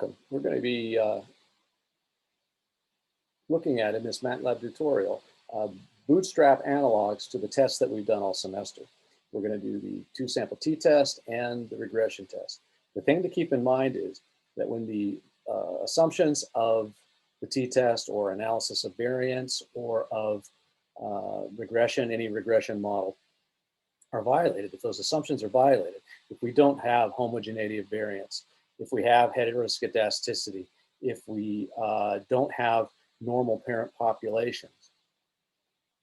welcome. We're going to be looking at in this Matlab tutorial Bootstrap analogs to the tests that we've done all semester. We're going to do the two-sample t-test and the regression test. The thing to keep in mind is that when the assumptions of the t-test or analysis of variance or of regression, any regression model, are violated, if those assumptions are violated, if we don't have homogeneity of variance, if we have heteroscedasticity, if we don't have normal parent populations,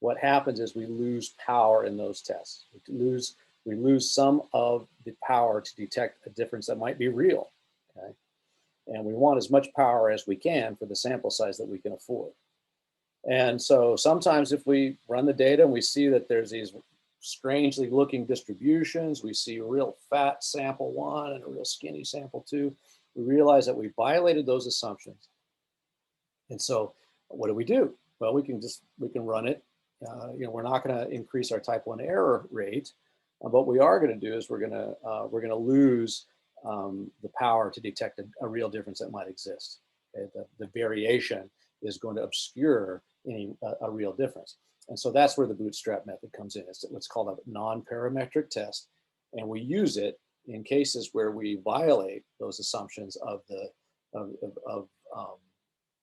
what happens is we lose power in those tests. We lose some of the power to detect a difference that might be real, okay? And we want as much power as we can for the sample size that we can afford. And so sometimes if we run the data and we see that there's these strangely looking distributions, we see a real fat sample 1 and a real skinny sample 2, we realize that we violated those assumptions. And so what do? Well, we can run it. We're not going to increase our type 1 error rate, but what we are going to do is we're going to lose the power to detect a real difference that might exist. Okay? The variation is going to obscure a real difference. And so that's where the Bootstrap method comes in. It's what's called a non-parametric test. And we use it in cases where we violate those assumptions of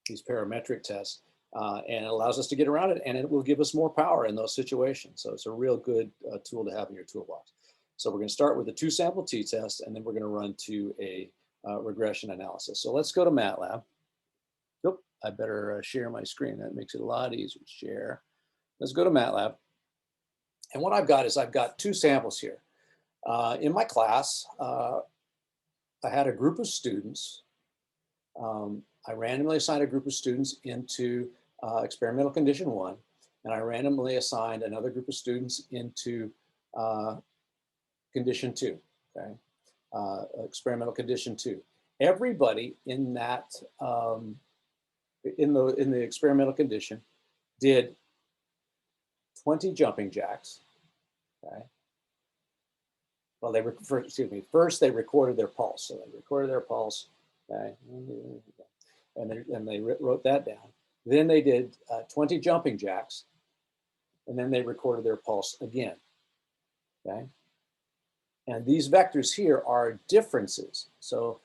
these parametric tests. And it allows us to get around it, and it will give us more power in those situations. So it's a real good tool to have in your toolbox. So we're going to start with a two-sample t-test, and then we're going to run to a regression analysis. So let's go to Matlab. Oop, I better share my screen. That makes it a lot easier to share. Let's go to Matlab. And what I've got is I've got two samples here. In my class, I had a group of students. I randomly assigned a group of students into experimental condition 1, and I randomly assigned another group of students into condition 2, okay? Experimental condition 2. Everybody in that, in the experimental condition did 20 jumping jacks, okay? Well, first they recorded their pulse. So they recorded their pulse, okay? And they wrote that down. Then they did 20 jumping jacks, and then they recorded their pulse again, okay? And these vectors here are differences. So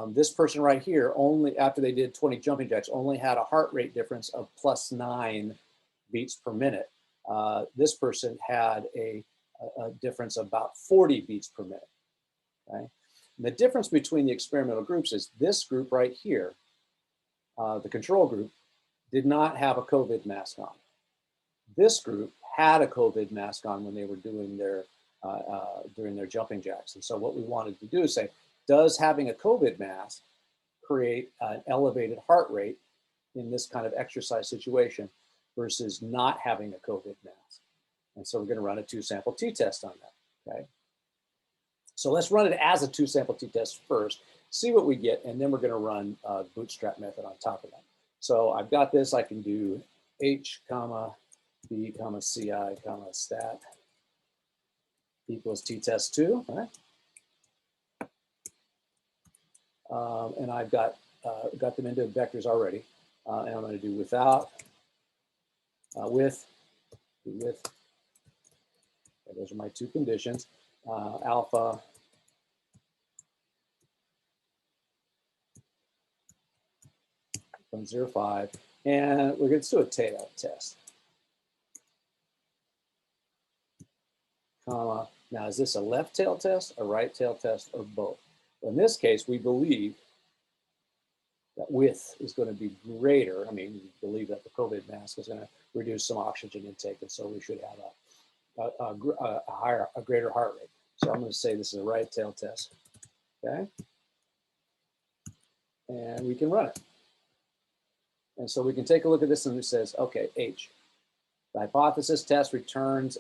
this person right here, only after they did 20 jumping jacks, only had a heart rate difference of +9 beats per minute. This person had a difference of about 40 beats per minute, okay? And the difference between the experimental groups is this group right here, the control group, did not have a COVID mask on. This group had a COVID mask on when they were doing their jumping jacks. And so what we wanted to do is say, does having a COVID mask create an elevated heart rate in this kind of exercise situation versus not having a COVID mask? And so we're going to run a two-sample t-test on that, okay? So let's run it as a two-sample t-test first, see what we get, and then we're going to run Bootstrap method on top of that. So I've got this. I can do H, comma, B, comma, CI, comma, stat equals t-test 2, right? And I've got them into vectors already. And I'm going to do without, with. Okay, those are my two conditions. Alpha, .05, and we're going to do a tail test. Comma. Now, is this a left tail test, a right tail test, or both? In this case, we believe that width is going to be greater. I mean, we believe that the COVID mask is going to reduce some oxygen intake, and so we should have a greater heart rate. So I'm going to say this is a right tail test, okay? And we can run it. And so we can take a look at this, and it says, okay, H. The hypothesis test returns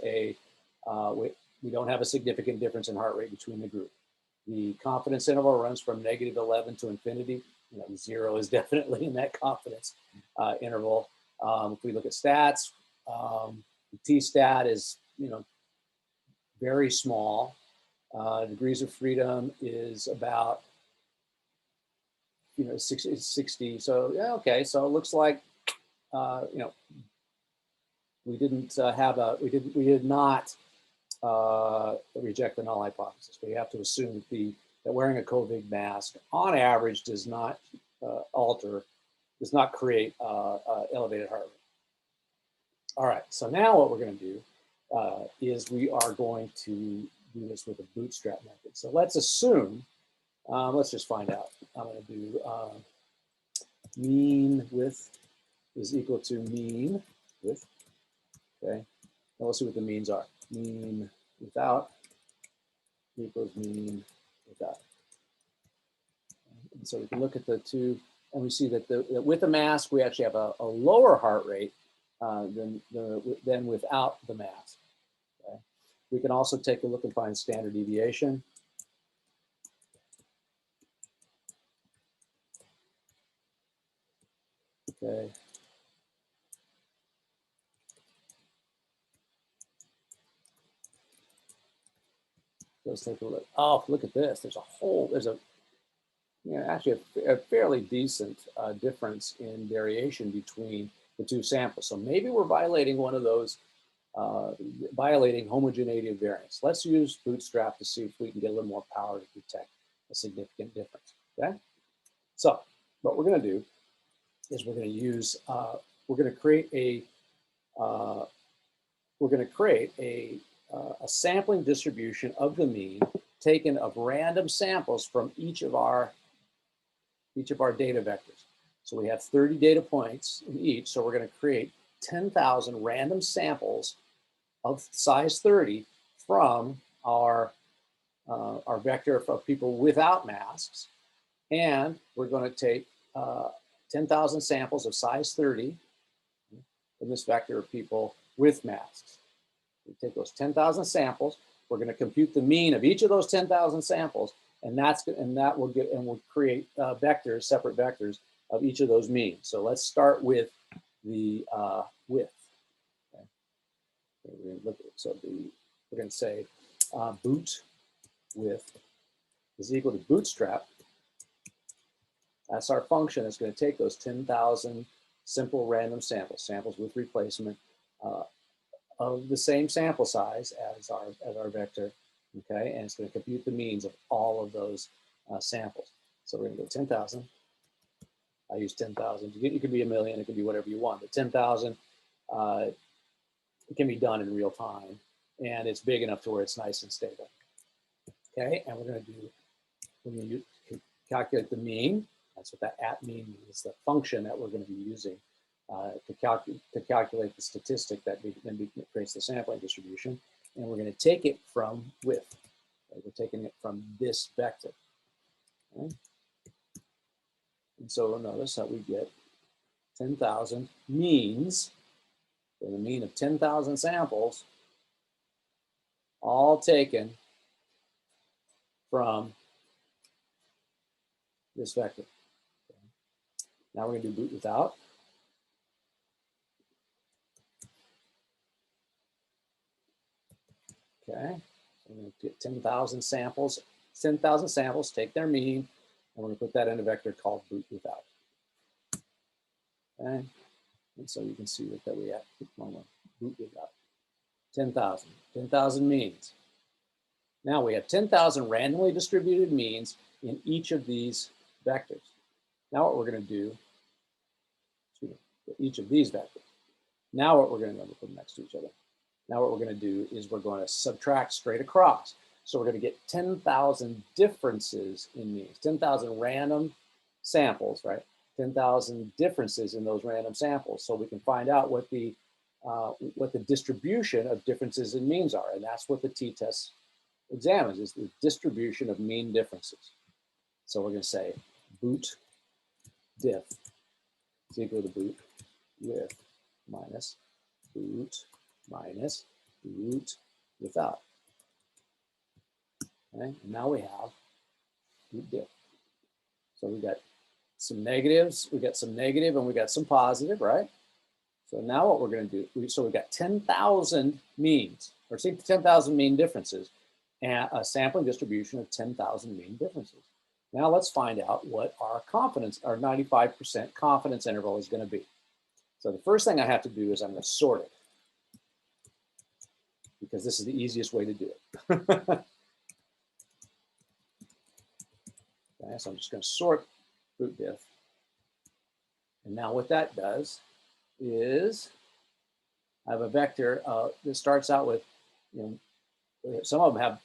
we don't have a significant difference in heart rate between the group. The confidence interval runs from -11 to infinity. 0 is definitely in that confidence interval. If we look at stats, the t-stat is, very small. Degrees of freedom is about you know, 60. So yeah, okay. So it looks like, you know, we didn't we did not reject the null hypothesis. We have to assume that wearing a COVID mask on average does not does not create elevated heart rate. All right, so now what we're going to do is we are going to do this with a bootstrap method. So let's assume, let's just find out. I'm going to do mean width is equal to mean width. Okay, now let's see what the means are. Mean without equals mean without. And so we can look at the two, and we see that with the mask, we actually have a lower heart rate than without the mask. Okay? We can also take a look and find standard deviation. Okay. Let's take a look. Oh, look at this. There's actually a fairly decent difference in variation between the two samples. So maybe we're violating one of those, violating homogeneity of variance. Let's use Bootstrap to see if we can get a little more power to detect a significant difference, okay? So what we're gonna do is we're gonna use, we're gonna create a sampling distribution of the mean taken of random samples from each of our data vectors. So we have 30 data points in each, so we're going to create 10,000 random samples of size 30 from our vector of people without masks, and we're going to take 10,000 samples of size 30 from this vector of people with masks. We take those 10,000 samples, we're going to compute the mean of each of those 10,000 samples, and we'll create vectors, separate vectors of each of those means. So let's start with the width. Okay. We're going to say boot width is equal to bootstrap. That's our function. It's going to take those 10,000 simple random samples with replacement of the same sample size as our vector. Okay, and it's going to compute the means of all of those samples. So we're going to go 10,000. I use 10,000. It could be a million. It could be whatever you want. But 10,000, it can be done in real time, and it's big enough to where it's nice and stable. Okay, and we're going to calculate the mean. That's what that at mean means. The function that we're going to be using to calculate the statistic that then creates the sampling distribution. And we're going to take it from width. Okay? We're taking it from this vector. Okay? And so we'll notice that we get 10,000 means, so the mean of 10,000 samples, all taken from this vector. Okay? Now we're going to do boot without. Okay, so we're going to get 10,000 samples. 10,000 samples, take their mean, and we're going to put that in a vector called boot without. Okay, and so you can see that we have boot without 10,000 means. Now we have 10,000 randomly distributed means in each of these vectors. Now what we're going to do, each of these vectors. Now what we're going to put them next to each other. Now what we're going to do is we're going to subtract straight across. So we're going to get 10,000 differences in means, 10,000 random samples, right? 10,000 differences in those random samples. So we can find out what the distribution of differences in means are. And that's what the t-test examines, is the distribution of mean differences. So we're going to say boot diff is equal to boot width minus boot without. Okay, and now we have boot diff. So we got some negatives, we got some negative, and we got some positive, right? So now what we're going to do, so we've got 10,000 means, or 10,000 mean differences, and a sampling distribution of 10,000 mean differences. Now let's find out what our 95% confidence interval is going to be. So the first thing I have to do is I'm going to sort it, because this is the easiest way to do it. Okay, so I'm just going to sort boot diff. And now what that does is I have a vector that starts out with, some of them have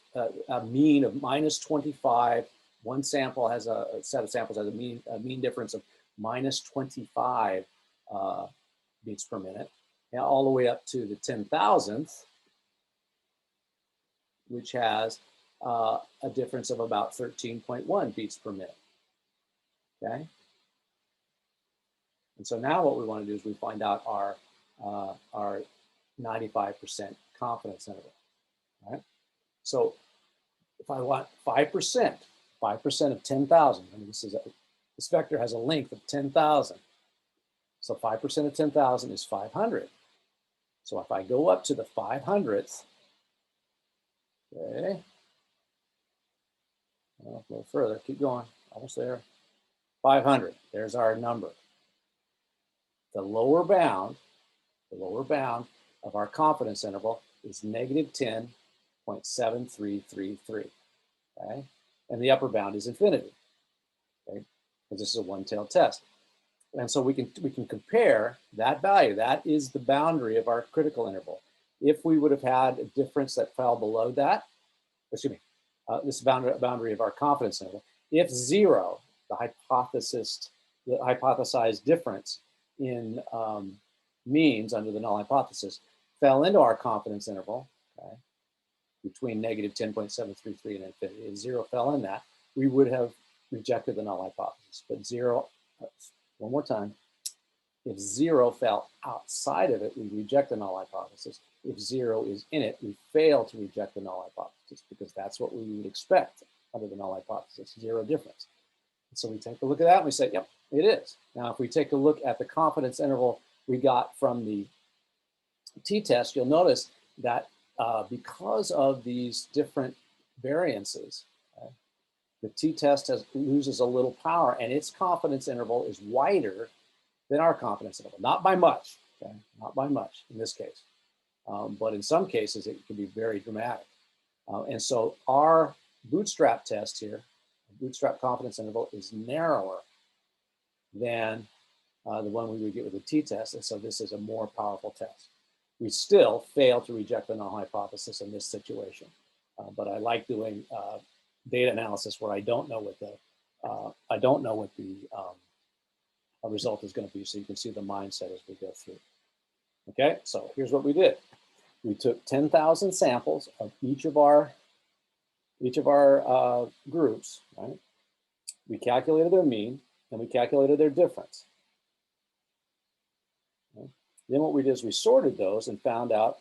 a mean of minus 25. One sample has a set of samples has a mean difference of minus 25 beats per minute, and all the way up to the 10,000th, which has a difference of about 13.1 beats per minute. Okay. And so now what we want to do is we find out our 95% confidence interval. All right. So if I want 5% of 10,000, I mean, this vector has a length of 10,000. So 5% of 10,000 is 500. So if I go up to the 500th, okay, well, a little further, keep going, almost there. 500, there's our number. The lower bound of our confidence interval is negative 10.7333, okay? And the upper bound is infinity, okay? Because this is a one-tailed test. And so we can compare that value. That is the boundary of our critical interval. If we would have had a difference that fell below that, excuse me, this boundary of our confidence interval, if 0, the hypothesized difference in means under the null hypothesis, fell into our confidence interval, okay, between negative 10.733 and infinity, if 0 fell in that, we would have rejected the null hypothesis. But 0, one more time, if 0 fell outside of it, we reject the null hypothesis. If 0 is in it, we fail to reject the null hypothesis, because that's what we would expect under the null hypothesis, 0 difference. And so we take a look at that and we say, yep, it is. Now, if we take a look at the confidence interval we got from the t-test, you'll notice that because of these different variances, the t-test loses a little power, and its confidence interval is wider than our confidence interval. Not by much, okay? Not by much in this case. But in some cases, it can be very dramatic. And so our bootstrap test here, bootstrap confidence interval, is narrower than the one we would get with the t-test. And so this is a more powerful test. We still fail to reject the null hypothesis in this situation. But I like doing data analysis where I don't know what the result is going to be, so you can see the mindset as we go through. Okay, so here's what we did. We took 10,000 samples of each of our groups, right? We calculated their mean and we calculated their difference. Okay? Then what we did is we sorted those and found our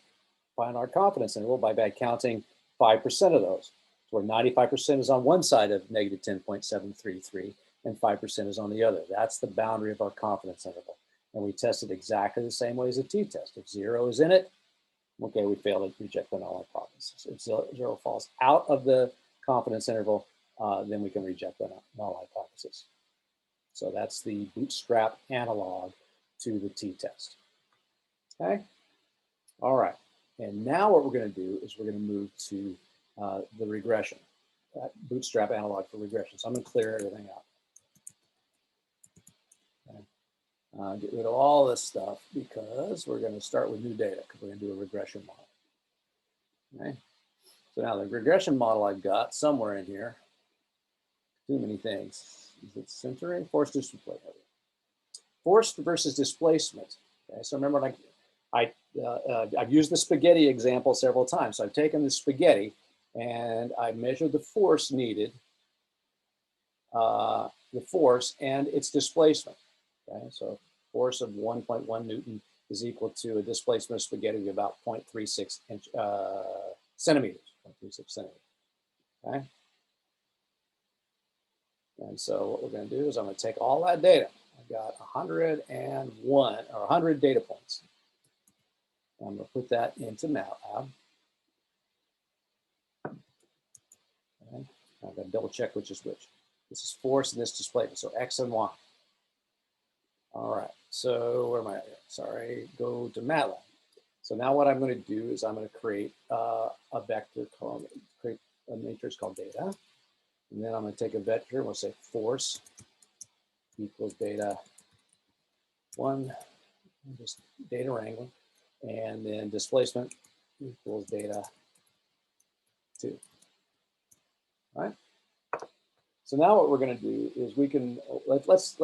confidence interval by counting 5% of those. Where 95% is on one side of negative 10.733 and 5% is on the other. That's the boundary of our confidence interval. And we tested exactly the same way as a t-test. If 0 is in it, okay, we fail to reject the null hypothesis. If 0 falls out of the confidence interval, then we can reject the null hypothesis. So that's the bootstrap analog to the t-test. Okay? All right. And now what we're going to do is we're going to move to the regression, bootstrap analog for regression. So I'm going to clear everything out. Okay. Get rid of all this stuff because we're going to start with new data because we're going to do a regression model. Okay. So now the regression model I've got somewhere in here, too many things. Is it centering? Forced displacement. Forced versus displacement. Okay. So remember, like I've used the spaghetti example several times. So I've taken the spaghetti and I measured the force needed, the force and its displacement. Okay, so force of 1.1 Newton is equal to a displacement of spaghetti of about 0.36 centimeters. 0.36 centimeters. Okay. And so what we're going to do is I'm going to take all that data. I've got 100 data points. I'm going to put that into Matlab. Okay. I've got to double check which is which. This is force and this displacement, so X and Y. All right, so where am I at here? Sorry, go to Matlab. So now what I'm going to do is I'm going to create a vector called, create a matrix called data. And then I'm going to take a vector, and we'll say force equals data 1, just data wrangling, and then displacement equals data 2. All right. So now what we're going to do is we can let's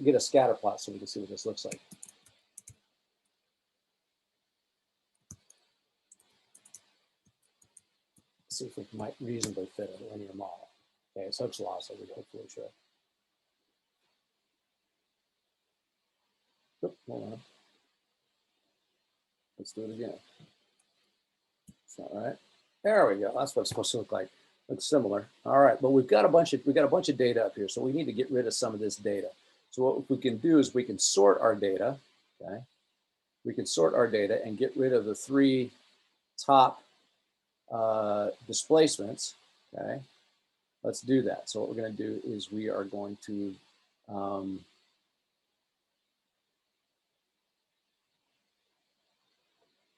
get a scatter plot so we can see what this looks like. See if we might reasonably fit a linear model. Okay, it's Hooke's law, so we hopefully should. Oop, hold on. Let's do it again. It's not right. There we go. That's what it's supposed to look like. Looks similar. All right, but we've got a bunch of data up here, so we need to get rid of some of this data. So what we can do is we can sort our data. Okay, we can sort our data and get rid of the 3 top displacements. Okay, let's do that. So what we're going to do is we are going to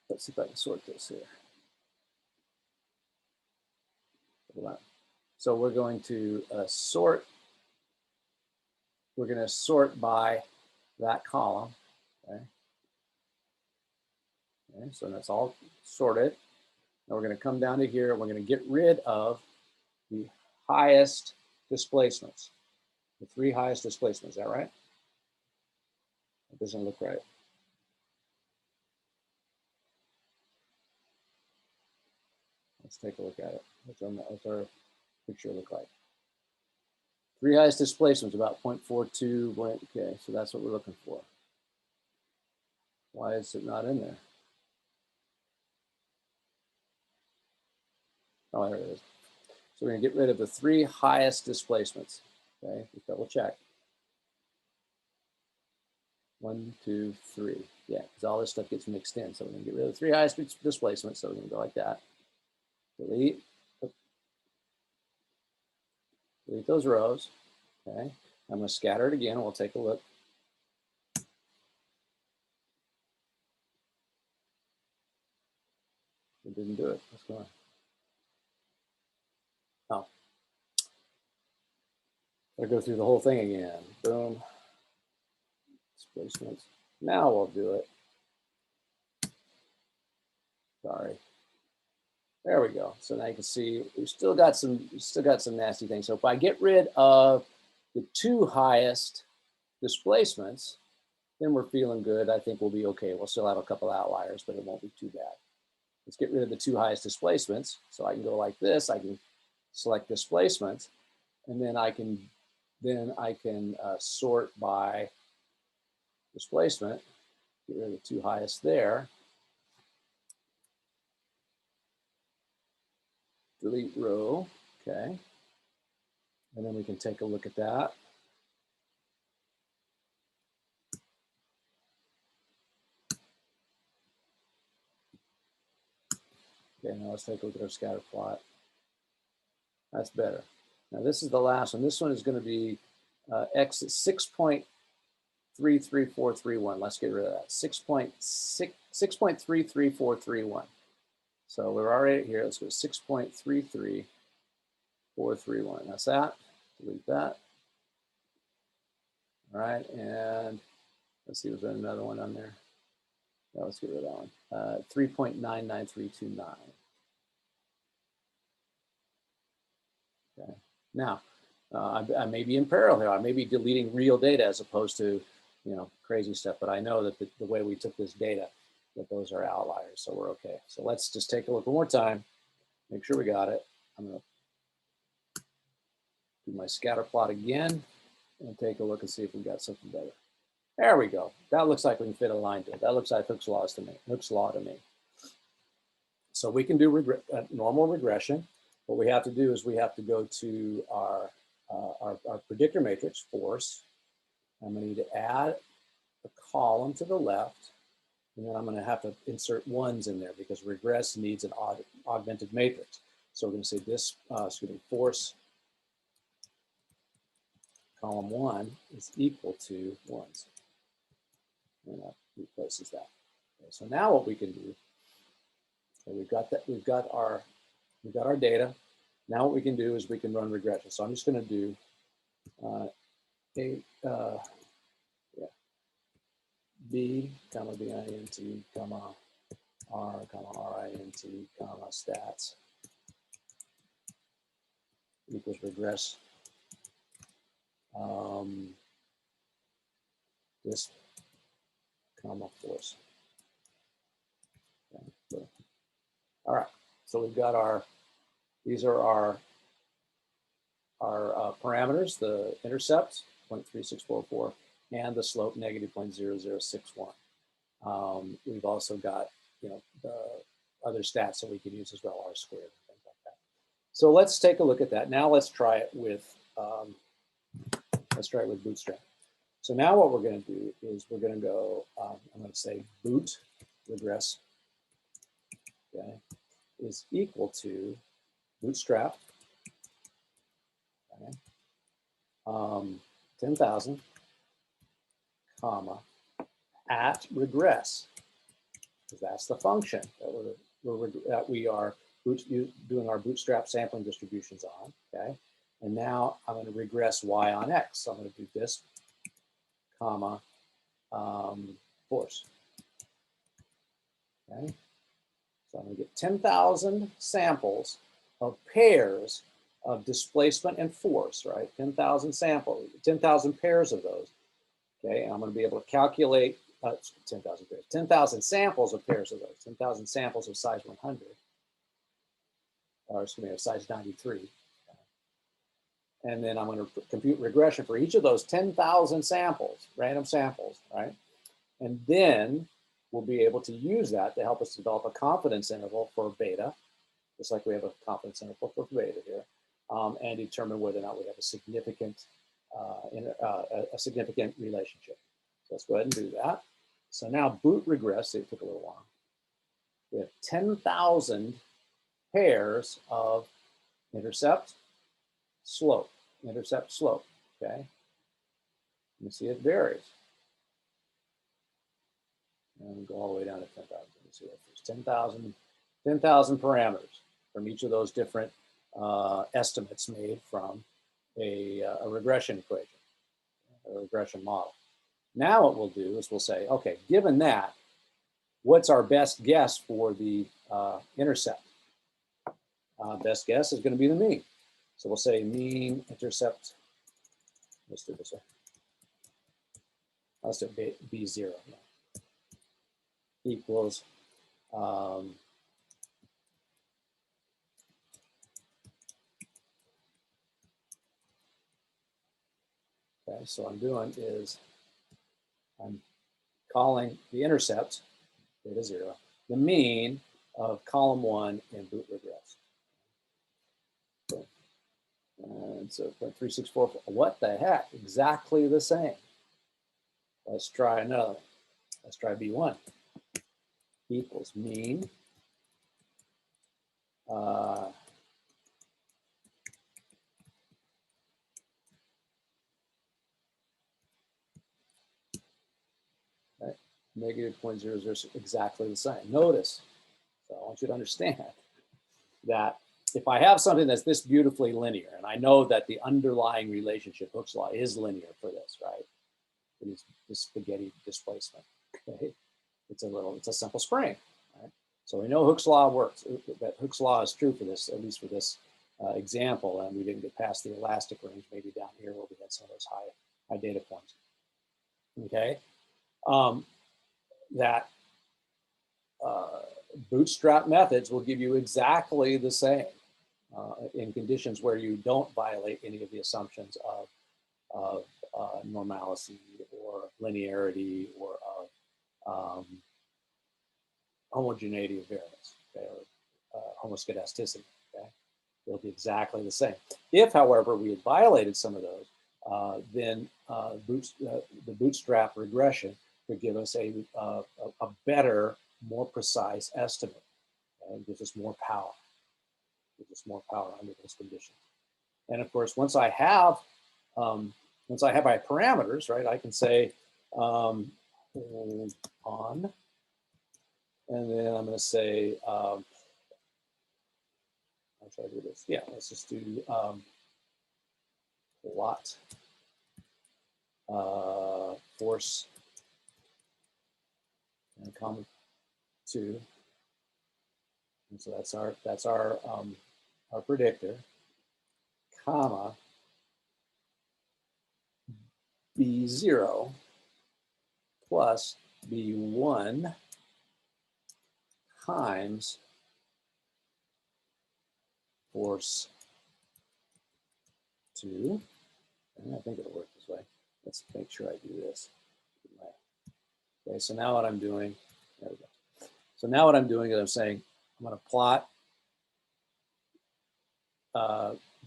let's see if I can sort this here. So we're going to sort. We're going to sort by that column. Okay. Okay, so that's all sorted. Now we're going to come down to here. We're going to get rid of the highest displacements, the 3 highest displacements. Is that right? It doesn't look right. Let's take a look at it. What's our picture look like? 3 highest displacements, about 0.42. Okay, so that's what we're looking for. Why is it not in there? Oh, there it is. So we're going to get rid of the 3 highest displacements. Okay, just double check. 1, 2, 3. Yeah, because all this stuff gets mixed in. So we're going to get rid of the 3 highest displacements. So we're going to go like that. Delete. Delete those rows. Okay, I'm going to scatter it again. We'll take a look. It didn't do it. What's going on? Oh. I'll go through the whole thing again. Boom. Displacements. Now we'll do it. Sorry. There we go. So now you can see we've still got some nasty things. So if I get rid of the 2 highest displacements, then we're feeling good. I think we'll be okay. We'll still have a couple outliers, but it won't be too bad. Let's get rid of the 2 highest displacements. So I can go like this. I can select displacement, and then I can sort by displacement. Get rid of the 2 highest there. Delete row. Okay. And then we can take a look at that. Okay, now let's take a look at our scatter plot. That's better. Now this is the last one. This one is going to be X at 6.33431. Let's get rid of that. 6.33431. So we're already here. Let's go 6.33431. That's that. Delete that. All right, and let's see, was there another one on there? Yeah, let's get rid of that one. 3.99329. Okay. Now, I may be in peril here. I may be deleting real data as opposed to, crazy stuff. But I know that the way we took this data, that those are outliers. So we're okay. So let's just take a look one more time. Make sure we got it. I'm going to do my scatter plot again and take a look and see if we got something better. There we go. That looks like we can fit a line to it. That looks like Hooke's law to me. So we can do normal regression. What we have to do is we have to go to our predictor matrix, force. I'm going to need to add a column to the left, and then I'm going to have to insert ones in there because regress needs an augmented matrix. So we're going to say this, force column 1 is equal to 1s. And that replaces that. Okay, so now what we can do, okay, we've got our data. Now what we can do is we can run regression. So I'm just going to do B, comma BINT, comma R, comma RINT, comma stats equals regress. This comma force. Okay, so, all right, so we've got these are our parameters, the intercept 0.3644 and the slope negative 0.0061. We've also got, you know, the other stats that we can use as well, R squared and things like that. So let's take a look at that. Now let's try it with Bootstrap. So now what we're going to do is we're going to go, I'm going to say boot regress, okay, is equal to Bootstrap, okay, 10,000, comma, at regress, because that's the function that we are doing our Bootstrap sampling distributions on, okay? And now I'm going to regress y on x. So I'm going to do this, comma, force, okay? So I'm going to get 10,000 samples of pairs of displacement and force, right? 10,000 samples, 10,000 pairs of those, okay? And I'm going to be able to calculate 10,000 pairs, 10,000 samples of pairs of those, 10,000 samples of size 100, or excuse me, of size 93. And then I'm going to compute regression for each of those 10,000 samples, random samples, right? And then we'll be able to use that to help us develop a confidence interval for beta, just like we have a confidence interval for beta here, and determine whether or not we have a significant relationship. So let's go ahead and do that. So now boot regress, it took a little while. We have 10,000 pairs of intercept, slope, okay? You see it varies. And we go all the way down to 10,000. See that there's 10,000 parameters from each of those different estimates made from a regression equation, a regression model. Now what we'll do is we'll say, okay, given that, what's our best guess for the intercept? Best guess is going to be the mean. So we'll say mean intercept, let's do this way. Let's do B0 equals okay, so what I'm doing is I'm calling the intercept, beta 0, the mean of column 1 in boot regress. And so 0.3644, what the heck? Exactly the same. Let's try another. Let's try B1 equals mean right, negative 0.00, exactly the same. Notice, so I want you to understand that if I have something that's this beautifully linear, and I know that the underlying relationship, Hooke's law, is linear for this, right? This spaghetti displacement, okay? It's a simple spring, right? So we know Hooke's law works, that Hooke's law is true for this, at least for this example, and we didn't get past the elastic range, maybe down here where we had some of those high data points, okay? That bootstrap methods will give you exactly the same in conditions where you don't violate any of the assumptions of normalcy or linearity or of homogeneity of variance, okay, or homoscedasticity, okay? They'll be exactly the same. If, however, we had violated some of those, then the bootstrap regression could give us a better, more precise estimate, okay? It gives us more power. Gives us more power under those conditions. And of course, once I have once I have my parameters, right, I can say hold on, and then I'm going to say, how should I do this? Yeah, let's just do plot force and comma 2. And so that's our predictor, comma B0 plus B1 times force 2. And I think it'll work this way. Let's make sure I do this. Okay, so now what I'm doing, there we go. So now what I'm doing is I'm saying I'm going to plot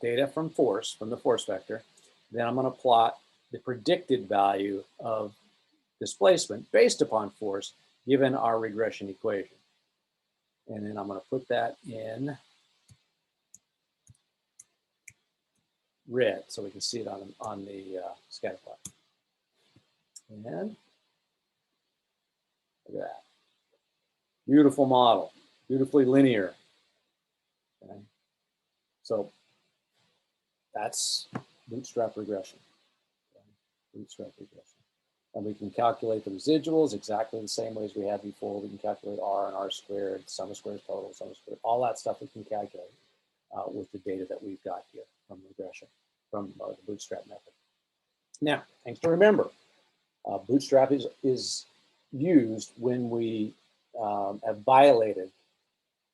data from the force vector. Then I'm going to plot the predicted value of displacement based upon force given our regression equation. And then I'm going to put that in red so we can see it on the scatter plot. And look at that. Beautiful model, beautifully linear. Okay. So that's bootstrap regression. Okay. Bootstrap regression. And we can calculate the residuals exactly the same way as we had before. We can calculate R and R squared, sum of squares total, sum of squared, all that stuff we can calculate with the data that we've got here from regression, from the bootstrap method. Now, things to remember. Bootstrap is used when we have violated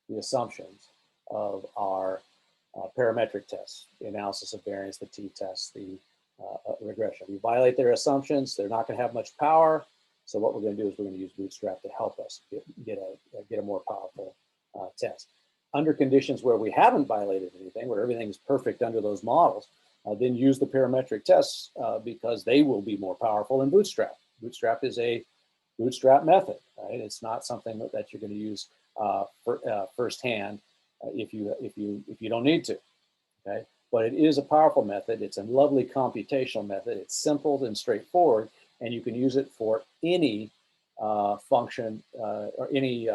the assumptions of our parametric tests, the analysis of variance, the t-test, the regression. We violate their assumptions, they're not going to have much power. So what we're going to do is we're going to use Bootstrap to help us get a more powerful test. Under conditions where we haven't violated anything, where everything is perfect under those models, then use the parametric tests because they will be more powerful than Bootstrap. Bootstrap is a bootstrap method, right? It's not something that you're going to use firsthand if you don't need to, okay? But it is a powerful method. It's a lovely computational method. It's simple and straightforward, and you can use it for any function or any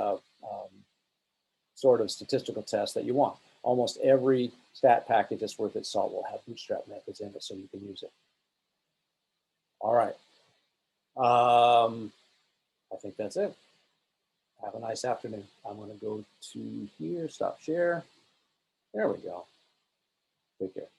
sort of statistical test that you want. Almost every stat package that's worth its salt will have bootstrap methods in it, so you can use it. All right. I think that's it. Have a nice afternoon. I'm going to go to here, stop share. There we go. Take care.